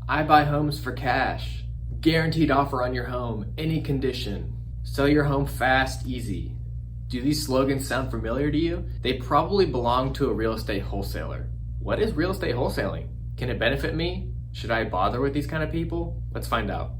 I buy homes for cash. Guaranteed offer on your home, any condition. Sell your home fast, easy. Do these slogans sound familiar to you? They probably belong to a real estate wholesaler. What is real estate wholesaling? Can it benefit me? Should I bother with these kind of people? Let's find out.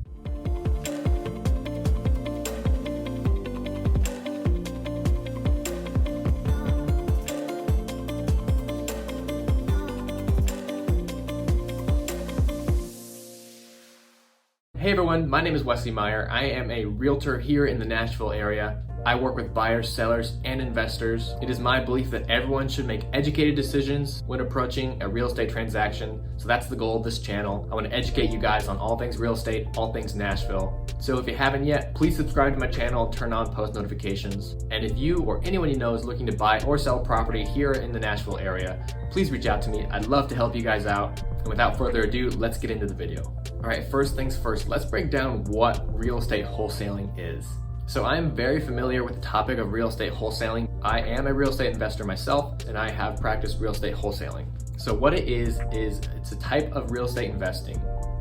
Hey everyone, my name is Wesley Meyer. I am a realtor here in the Nashville area. I work with buyers, sellers, and investors. It is my belief that everyone should make educated decisions when approaching a real estate transaction. So that's the goal of this channel. I want to educate you guys on all things real estate, all things Nashville. So if you haven't yet, please subscribe to my channel, turn on post notifications. And if you or anyone you know is looking to buy or sell property here in the Nashville area, please reach out to me. I'd love to help you guys out. And without further ado, let's get into the video. All right, first things first, let's break down what real estate wholesaling is. So I'm very familiar with the topic of real estate wholesaling. I am a real estate investor myself, and I have practiced real estate wholesaling. So what it is it's a type of real estate investing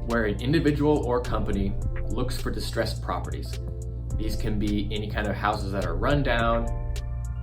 where an individual or company looks for distressed properties. These can be any kind of houses that are run down,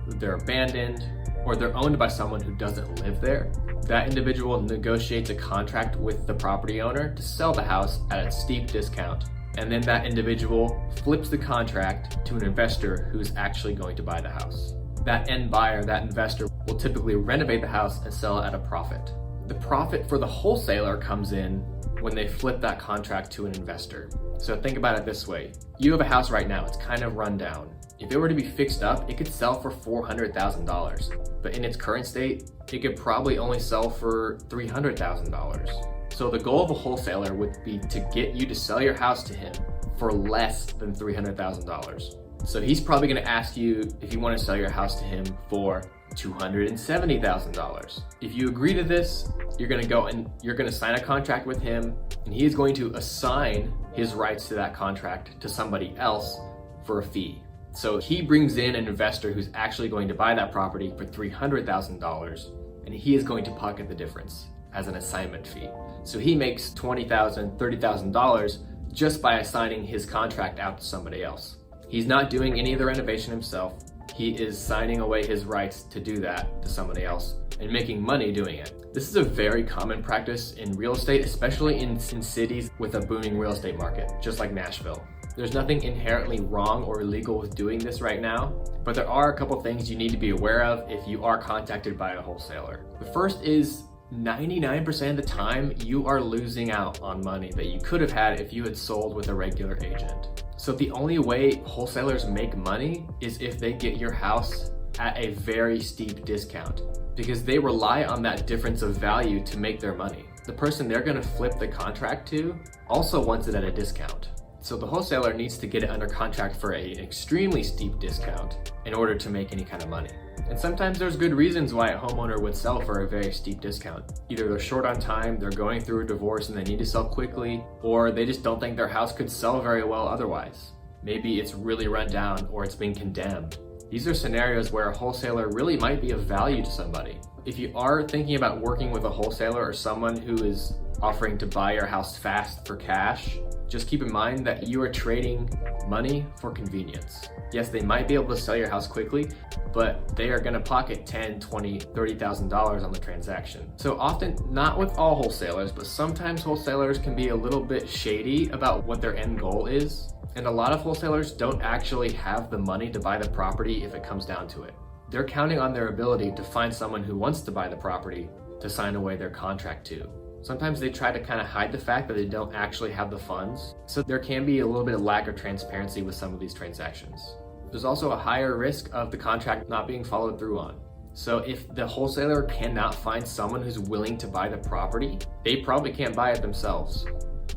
they're abandoned, or they're owned by someone who doesn't live there. That individual negotiates a contract with the property owner to sell the house at a steep discount. And then that individual flips the contract to an investor who's actually going to buy the house. That end buyer, that investor, will typically renovate the house and sell it at a profit. The profit for the wholesaler comes in when they flip that contract to an investor. So think about it this way. You have a house right now, it's kind of run down. If it were to be fixed up, it could sell for $400,000. But in its current state, it could probably only sell for $300,000. So the goal of a wholesaler would be to get you to sell your house to him for less than $300,000. So he's probably going to ask you if you want to sell your house to him for $270,000. If you agree to this, you're going to go and you're going to sign a contract with him, and he is going to assign his rights to that contract to somebody else for a fee. So he brings in an investor who's actually going to buy that property for $300,000, and he is going to pocket the difference as an assignment fee. So he makes $20,000, $30,000 just by assigning his contract out to somebody else. He's not doing any of the renovation himself. He is signing away his rights to do that to somebody else and making money doing it. This is a very common practice in real estate, especially in cities with a booming real estate market, just like Nashville. There's nothing inherently wrong or illegal with doing this right now, but there are a couple things you need to be aware of if you are contacted by a wholesaler. The first is 99% of the time, you are losing out on money that you could have had if you had sold with a regular agent. So the only way wholesalers make money is if they get your house at a very steep discount, because they rely on that difference of value to make their money. The person they're going to flip the contract to also wants it at a discount. So the wholesaler needs to get it under contract for an extremely steep discount in order to make any kind of money. And sometimes there's good reasons why a homeowner would sell for a very steep discount. Either they're short on time, they're going through a divorce and they need to sell quickly, or they just don't think their house could sell very well otherwise. Maybe it's really run down or it's been condemned. These are scenarios where a wholesaler really might be of value to somebody. If you are thinking about working with a wholesaler or someone who is offering to buy your house fast for cash, just keep in mind that you are trading money for convenience. Yes, they might be able to sell your house quickly, but they are going to pocket $10,000, $20,000, $30,000 on the transaction. So often, not with all wholesalers, but sometimes wholesalers can be a little bit shady about what their end goal is. And a lot of wholesalers don't actually have the money to buy the property if it comes down to it. They're counting on their ability to find someone who wants to buy the property to sign away their contract to. Sometimes they try to kind of hide the fact that they don't actually have the funds. So there can be a little bit of lack of transparency with some of these transactions. There's also a higher risk of the contract not being followed through on. So if the wholesaler cannot find someone who's willing to buy the property, they probably can't buy it themselves.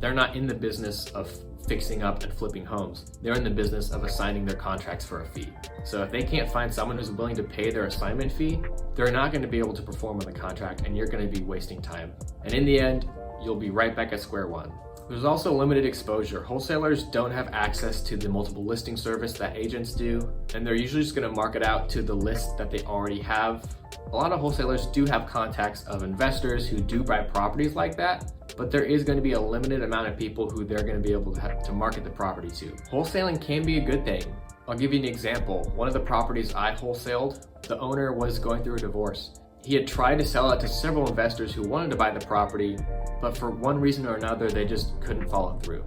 They're not in the business of fixing up and flipping homes. They're in the business of assigning their contracts for a fee. So if they can't find someone who's willing to pay their assignment fee, they're not going to be able to perform on the contract, and you're going to be wasting time. And in the end, you'll be right back at square one. There's also limited exposure. Wholesalers don't have access to the multiple listing service that agents do, and they're usually just going to market out to the list that they already have. A lot of wholesalers do have contacts of investors who do buy properties like that, but there is going to be a limited amount of people who they're going to be able to market the property to. Wholesaling can be a good thing. I'll give you an example. One of the properties I wholesaled, the owner was going through a divorce. He had tried to sell it to several investors who wanted to buy the property, but for one reason or another, they just couldn't follow through.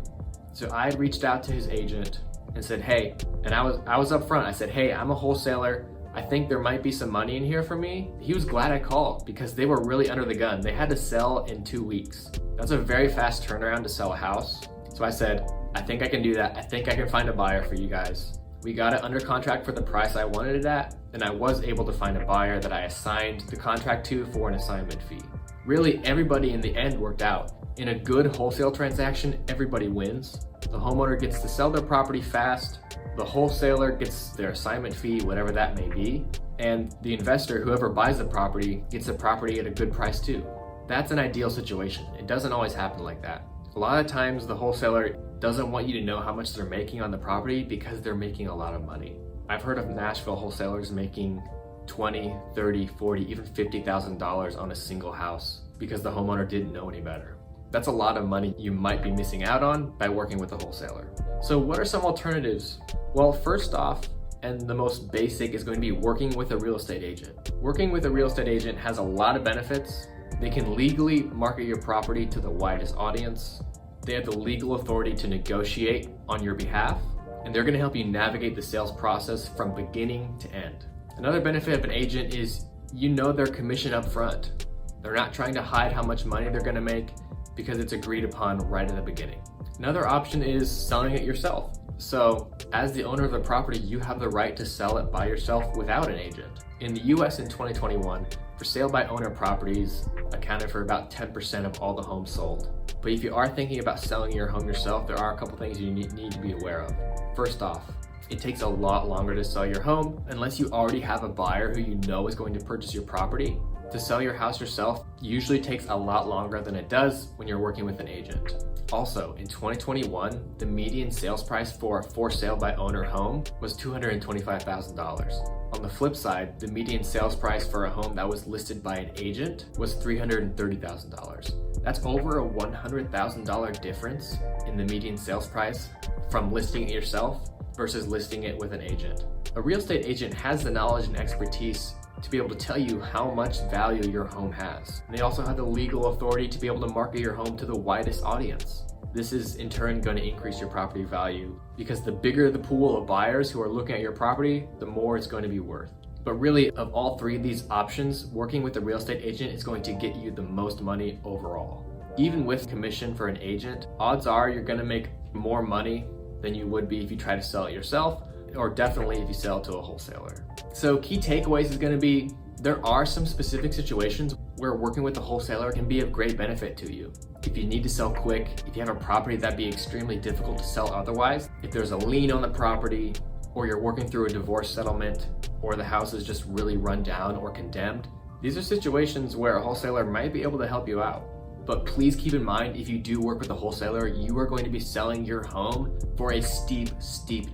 So I had reached out to his agent and said, hey, and I was upfront. I said, hey, I'm a wholesaler. I think there might be some money in here for me. He was glad I called because they were really under the gun. They had to sell in 2 weeks. That's a very fast turnaround to sell a house. So I said, I think I can do that. I think I can find a buyer for you guys. We got it under contract for the price I wanted it at, and I was able to find a buyer that I assigned the contract to for an assignment fee. Really, everybody in the end worked out. In a good wholesale transaction, everybody wins. The homeowner gets to sell their property fast, the wholesaler gets their assignment fee, whatever that may be, and the investor, whoever buys the property, gets the property at a good price too. That's an ideal situation. It doesn't always happen like that. A lot of times the wholesaler doesn't want you to know how much they're making on the property because they're making a lot of money. I've heard of Nashville wholesalers making $20, $30, $40, even $50,000 on a single house because the homeowner didn't know any better. That's a lot of money you might be missing out on by working with a wholesaler. So what are some alternatives? Well, first off, and the most basic, is going to be working with a real estate agent. Working with a real estate agent has a lot of benefits. They can legally market your property to the widest audience. They have the legal authority to negotiate on your behalf, and they're going to help you navigate the sales process from beginning to end. Another benefit of an agent is you know their commission up front. They're not trying to hide how much money they're going to make because it's agreed upon right at the beginning. Another option is selling it yourself. So as the owner of the property, you have the right to sell it by yourself without an agent. In the US in 2021, for sale by owner properties accounted for about 10% of all the homes sold. But if you are thinking about selling your home yourself, there are a couple things you need to be aware of. First off, it takes a lot longer to sell your home unless you already have a buyer who you know is going to purchase your property. To sell your house yourself usually takes a lot longer than it does when you're working with an agent. Also, in 2021, the median sales price for a for sale by owner home was $225,000. On the flip side, the median sales price for a home that was listed by an agent was $330,000. That's over a $100,000 difference in the median sales price from listing it yourself versus listing it with an agent. A real estate agent has the knowledge and expertise to be able to tell you how much value your home has. And they also have the legal authority to be able to market your home to the widest audience. This is in turn going to increase your property value because the bigger the pool of buyers who are looking at your property, the more it's going to be worth. But really, of all three of these options, working with a real estate agent is going to get you the most money overall. Even with commission for an agent, odds are you're going to make more money than you would be if you try to sell it yourself, or definitely if you sell it to a wholesaler. So key takeaways is going to be, there are some specific situations where working with a wholesaler can be of great benefit to you. If you need to sell quick, if you have a property that'd be extremely difficult to sell otherwise, if there's a lien on the property, or you're working through a divorce settlement, or the house is just really run down or condemned, these are situations where a wholesaler might be able to help you out. But please keep in mind, if you do work with a wholesaler, you are going to be selling your home for a steep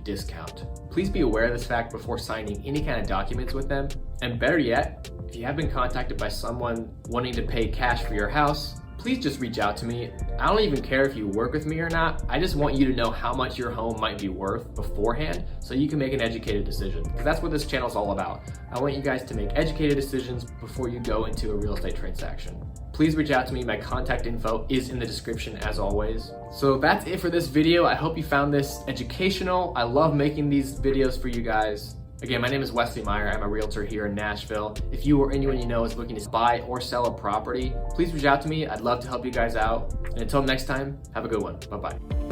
discount. Please be aware of this fact before signing any kind of documents with them. And better yet, if you have been contacted by someone wanting to pay cash for your house, please just reach out to me. I don't even care if you work with me or not. I just want you to know how much your home might be worth beforehand so you can make an educated decision, because that's what this channel is all about. I want you guys to make educated decisions before you go into a real estate transaction. Please reach out to me. My contact info is in the description as always. So that's it for this video. I hope you found this educational. I love making these videos for you guys. Again, my name is Wesley Meyer. I'm a realtor here in Nashville. If you or anyone you know is looking to buy or sell a property, please reach out to me. I'd love to help you guys out. And until next time, have a good one. Bye-bye.